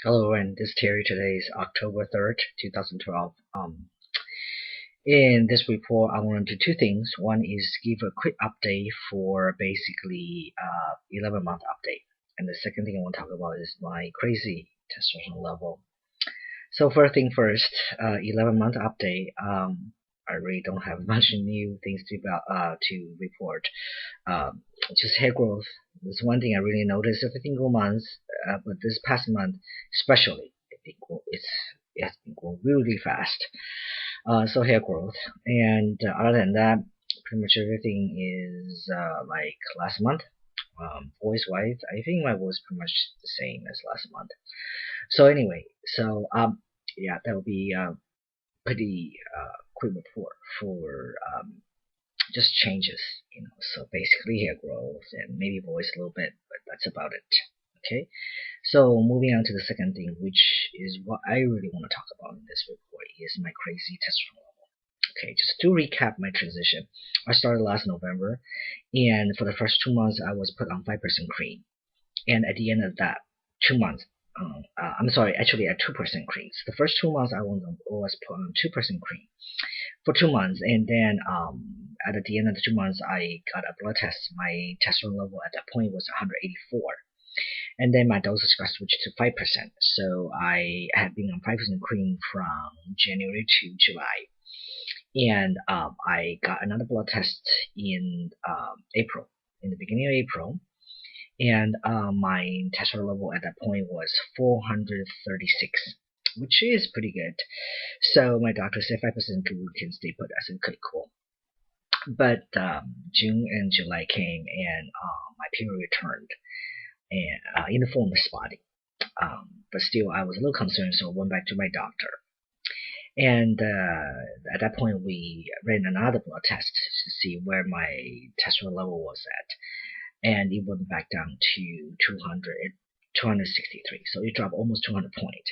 Hello, and this is Terry. Today is October 3rd, 2012. In this report, I want to do two things. One is give a quick update for basically 11-month update, and the second thing I want to talk about is my crazy testosterone level. So first thing first, 11-month update. I really don't have much new things to report. Just hair growth. That's one thing I really notice every single month, but this past month especially, it's been growing really fast. So hair growth, and other than that, pretty much everything is like last month. Voice wise, I think my voice pretty much the same as last month. So anyway, yeah, that will be a pretty quick report for just changes. So basically hair growth and maybe voice a little bit, but that's about it. Okay, so moving on to the second thing, which is what I really want to talk about in this report, is my crazy testosterone level. Okay, just to recap my transition, I started last November, and for the first 2 months, I was put on 5% cream, and at the end of that 2 months, I'm sorry, actually at 2% cream. So the first 2 months, I was put on 2% cream for 2 months, and then at the end of the 2 months, I got a blood test. My testosterone level at that point was 184, and then my dosage got switched to 5%. So I had been on 5% cream from January to July, and I got another blood test in April, in the beginning of April, and my testosterone level at that point was 436, which is pretty good. So my doctor said 5% you can stay put. I said, okay, cool. But June and July came, and my period returned, and in the form of spotting. But still, I was a little concerned, so I went back to my doctor. And at that point, we ran another blood test to see where my testosterone level was at, and it went back down to 263. So it dropped almost 200 points.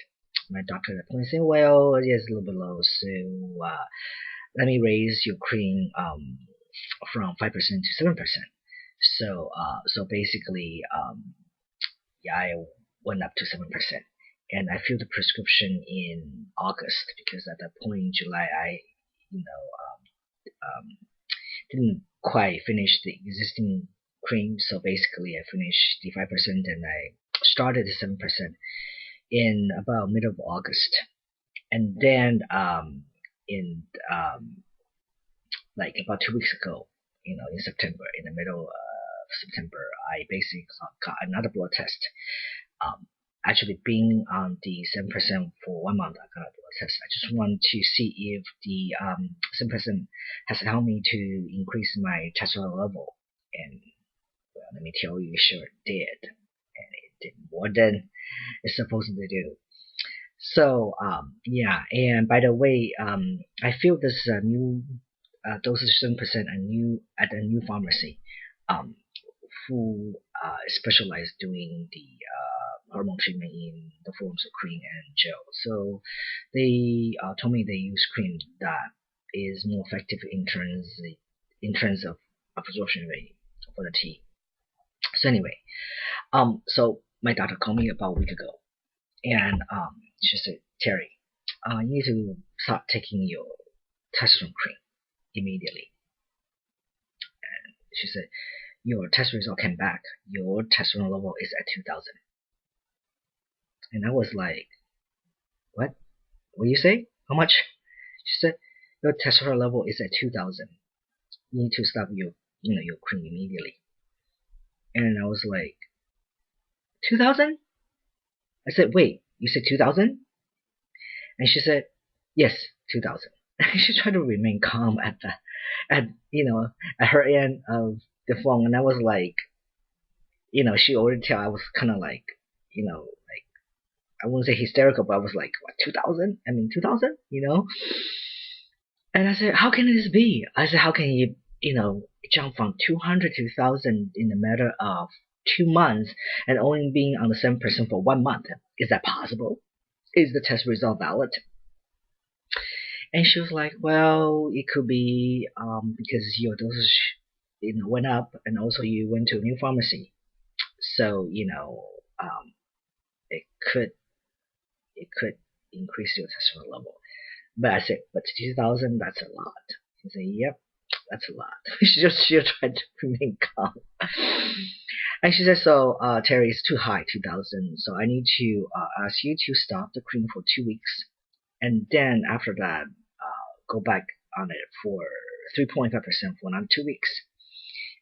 My doctor at that point said, "Well, it's a little bit low, so let me raise your cream from 5% to 7%." So basically, yeah, I went up to 7%. And I filled the prescription in August because at that point in July, I, you know, didn't quite finish the existing cream. So basically, I finished the 5% and I started the 7% in about middle of August. And then in like about 2 weeks ago, in September, in the middle of September, I basically got another blood test. Um, Actually, being on the 7% for 1 month, I got a blood test. I just want to see if the 7% has helped me to increase my testosterone level. And well, let me tell you, sure it did. And it did more than it's supposed to do. So yeah, and by the way, I feel this new dosage 7% at a new pharmacy, um, who specialize doing the hormone treatment in the forms of cream and gel. So they told me they use cream that is more effective in terms of absorption rate for the tea. So anyway, so my doctor called me about a week ago, and she said, Terry, you need to start taking your testosterone cream immediately. She said, your test result came back. Your testosterone level is at 2,000. And I was like, what? What do you say? How much? She said, your testosterone level is at 2,000. You need to stop your cream immediately. And I was like, 2,000? I said, wait, you said 2,000? And she said, yes, 2,000. She tried to remain calm at her end of the phone, and I was like, she already tell I was kind of like, like I wouldn't say hysterical, but I was like, what, 2,000? I mean, 2,000. And I said, how can this be? I said, how can you jump from 200 to 1,000 in a matter of 2 months and only being on the 7% for 1 month? Is that possible? Is the test result valid? And she was like, well, it could be because your dosage went up, and also you went to a new pharmacy. So, it could could increase your testosterone level. But I said, but 2,000, that's a lot. She said, yep, that's a lot. she tried to remain calm. And she said, so Terry, it's too high, 2,000. So I need to ask you to stop the cream for 2 weeks, and then after that, go back on it for 3.5% for another 2 weeks.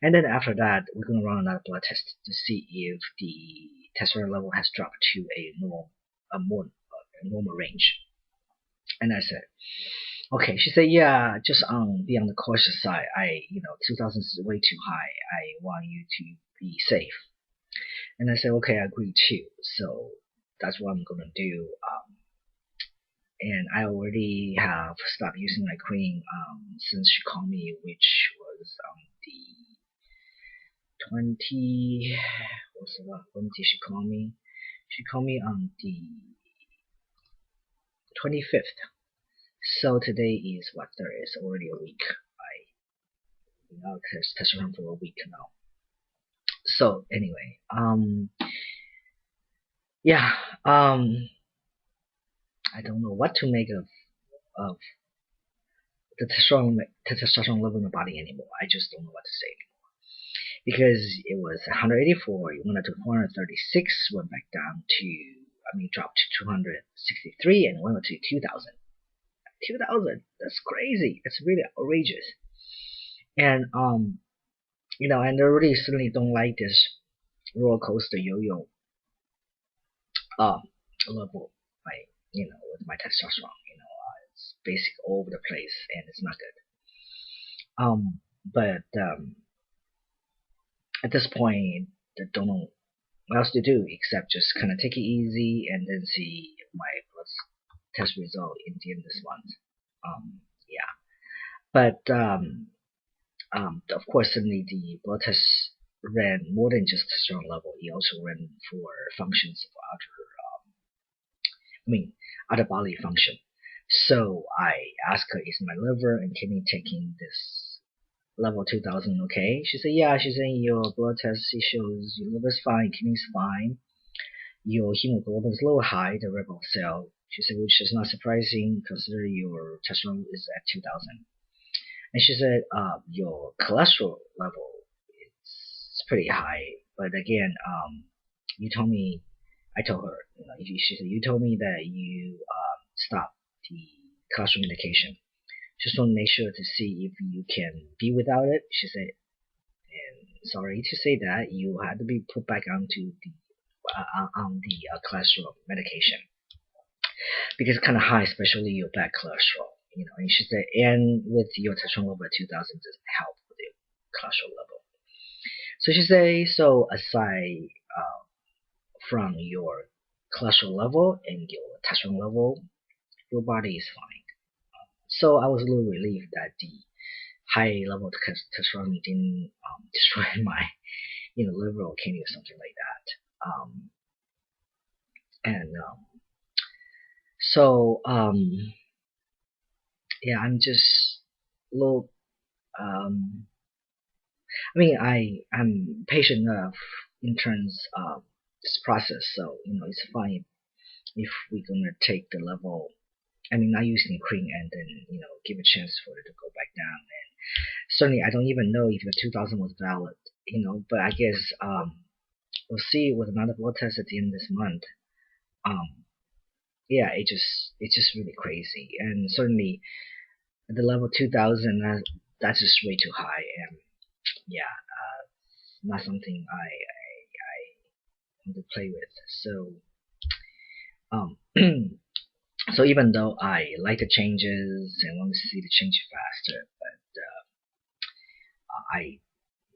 And then after that, we're going to run another blood test to see if the testosterone level has dropped to a more normal range. And I said, okay. She said, yeah, just be on the cautious side. 2,000 is way too high. I want you to be safe. And I said, okay, I agree too. So that's what I'm gonna do. And I already have stopped using my cream since she called me, which was the 20. When did she call me? She called me on the 25th. So today is what? There is already a week. I tested around for a week now. So anyway, yeah, I don't know what to make of the testosterone level in the body anymore. I just don't know what to say anymore, because it was 184, it went up to 436, went back down to, dropped to 263, and went up to 2,000. 2,000, that's crazy. It's really outrageous. And and I really certainly don't like this roller coaster yo-yo level, with my testosterone. It's basic all over the place, and it's not good. But at this point, I don't know what else to do except just kind of take it easy and then see my blood test result in the end of this month. Yeah, but of course, certainly the blood test ran more than just testosterone level. It also ran for functions of other bodily function. So I asked her, is my liver and kidney taking this level 2,000 okay? She said, yeah. She said, your blood test shows your liver's fine, kidney's fine, your hemoglobin is a little high, the red blood cell. She said, which is not surprising considering your testosterone is at 2,000. And she said, your cholesterol level is pretty high. But again, you told me, I told her, she said, you told me that you stopped the cholesterol medication. Just want to make sure to see if you can be without it. She said, and sorry to say that you had to be put back onto the cholesterol medication because it's kind of high, especially your bad cholesterol. And she said, and with your testosterone level at 2,000 doesn't help with the cholesterol level. So she said, so aside from your cholesterol level and your testosterone level, your body is fine. So I was a little relieved that the high level of testosterone didn't destroy my liver or kidney or something like that. So yeah, I'm just a little I'm patient enough in terms of this process, so it's fine if we're gonna take the level, not using cream, and then give a chance for it to go back down. And certainly I don't even know if the 2,000 was valid, but I guess we'll see with another blood test at the end of this month. Yeah, it's just really crazy, and certainly at the level 2,000, that's just way too high, and yeah, not something I want to play with. So so even though I like the changes and want to see the change faster, but I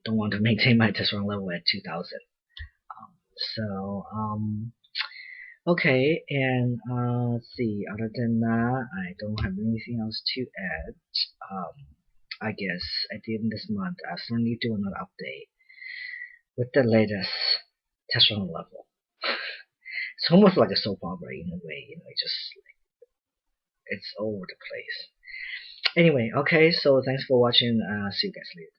don't want to maintain my testosterone level at 2,000. Okay, and let's see, other than that, I don't have anything else to add. I guess at the end of this month, I'll certainly do another update with the latest testosterone level. It's almost like a soap opera in a way, it's all over the place. Anyway, okay, so thanks for watching. See you guys later.